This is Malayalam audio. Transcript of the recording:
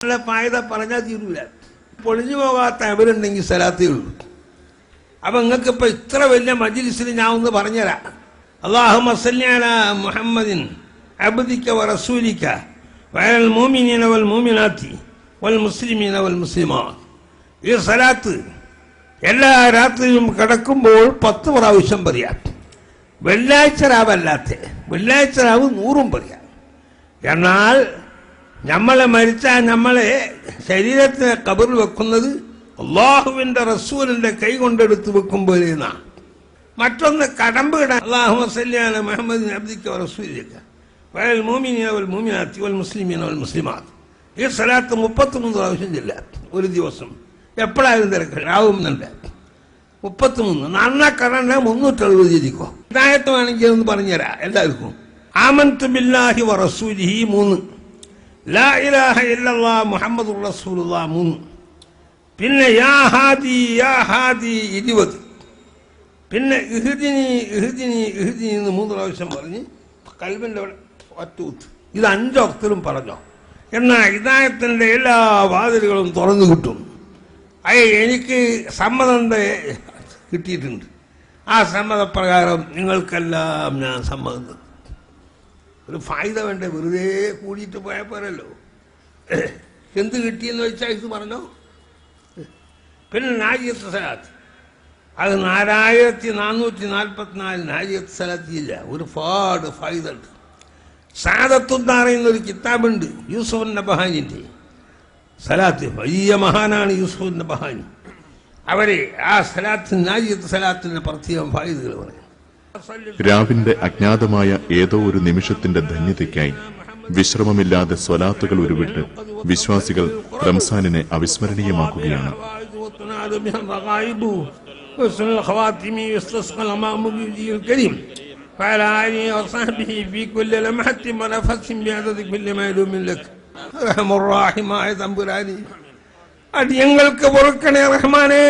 നല്ല ഫായത പറഞ്ഞാൽ തീരൂല. പൊളിഞ്ഞു പോകാത്ത അവരുണ്ടെങ്കിൽ സലാത്തേ ഉള്ളൂ. അപ്പൊ നിങ്ങൾക്ക് ഇപ്പൊ ഇത്ര വലിയ മജ്ലിസിൽ ഞാൻ ഒന്ന് പറഞ്ഞുതരാം. അല്ലാഹുമ്മ സല്ലി അലാ മുഹമ്മദിൻ അബ്ദിക വ റസൂലിക വഅലൽ മുഅ്മിനീന വൽ മുഅ്മിനാത്തി വൽ മുസ്ലിമീന വൽ മുസ്ലിമാത്ത്. ഈ സലാത്ത് എല്ലാ രാത്രിയിലും കിടക്കുമ്പോൾ 10 പ്രാവശ്യം പറയാം. വെള്ളിയാഴ്ച രാവല്ലാത്ത വെള്ളിയാഴ്ച രാവ് 100 പറയാം. എന്നാൽ നമ്മളെ മരിച്ചാൽ നമ്മളെ ശരീരത്തിനെ ഖബറിൽ വെക്കുന്നത് അള്ളാഹുവിന്റെ റസൂലിന്റെ കൈ കൊണ്ടെടുത്ത് വെക്കുമ്പോൾ എന്നാണ്. മറ്റൊന്ന് കടമ്പ് ഇടാൻ അല്ലാഹുമ്മ സല്ലി അലാ മുഹമ്മദിൻ അബ്ദിക വ റസൂലിക വഅലൽ മുഅ്മിനീന വൽ മുഅ്മിനാത്തി വൽ മുസ്ലിമീന വൽ മുസ്ലിമാത്ത്. ഈ സലാത്ത് 33 പ്രാവശ്യം ചെല്ലാം ഒരു ദിവസം. എപ്പോഴായാലും തിരക്ക് രാവുന്നുണ്ട് 33. നന്നാ കറണ്ട 370 ചെയ്തിക്കോ. ഹിദായത്ത് വേണമെങ്കിൽ ഒന്ന് പറഞ്ഞുതരാം എല്ലാവർക്കും. ആമൻതു ബില്ലാഹി വ റസൂലിഹി 3, ലാ ഇലാഹ ഇല്ലല്ലാഹ് മുഹമ്മദുർ റസൂലുള്ളാഹ് 3, പിന്നെ യാ ഹാദി 20, പിന്നെ ഇഹ്ദിനി എന്ന് 3 പ്രാവശ്യം പറഞ്ഞ് കൽബിന്റെ ഒറ്റൂത്ത്. ഇത് 5 വക്തിലും പറഞ്ഞോ. എന്നാൽ ഹിദായത്തിന്റെ എല്ലാ വാതിലുകളും തുറന്നു കിട്ടും. എനിക്ക് സമ്മതം കിട്ടിയിട്ടുണ്ട്. ആ സമ്മതപ്രകാരം നിങ്ങൾക്കെല്ലാം ഞാൻ സമ്മതം തന്നു. ഒരു ഫായിദ വേണ്ടേ? വെറുതെ കൂടിയിട്ട് പോയാൽ പോരല്ലോ. എന്ത് കിട്ടിയെന്ന് വെച്ചാൽ ഇത് പറഞ്ഞോ. പിന്നെ നാജിയത്ത് സലാത്ത് അത് 4444 നാജിയത്ത് സലാത്ത് ഇല്ല. ഒരുപാട് ഫായിദ ഉണ്ട്. സാദത്തുദ്ദാറെന്നൊരു കിതാബുണ്ട് യൂസുഫ് നബഹാനിന്റെ സലാത്ത്. വലിയ മഹാനാണ് യൂസുഫ് നബഹാനി. അവര് ആ സലാത്ത് നാജിയത്ത് സലാത്തിന്റെ പ്രത്യേകം ഫായിദകൾ പറയും. രാവിന്റെ അജ്ഞാതമായ ഏതോ ഒരു നിമിഷത്തിന്റെ ധന്യതയ്ക്കായി വിശ്രമമില്ലാതെ സ്വലാത്തുകൾ ഉരുവിട്ട് വിശ്വാസികൾ റംസാനിനെ അവിസ്മരണീയമാക്കുകയാണ്. അടിയങ്ങൾക്ക് പൊറുക്കണേ റഹ്മാനെ.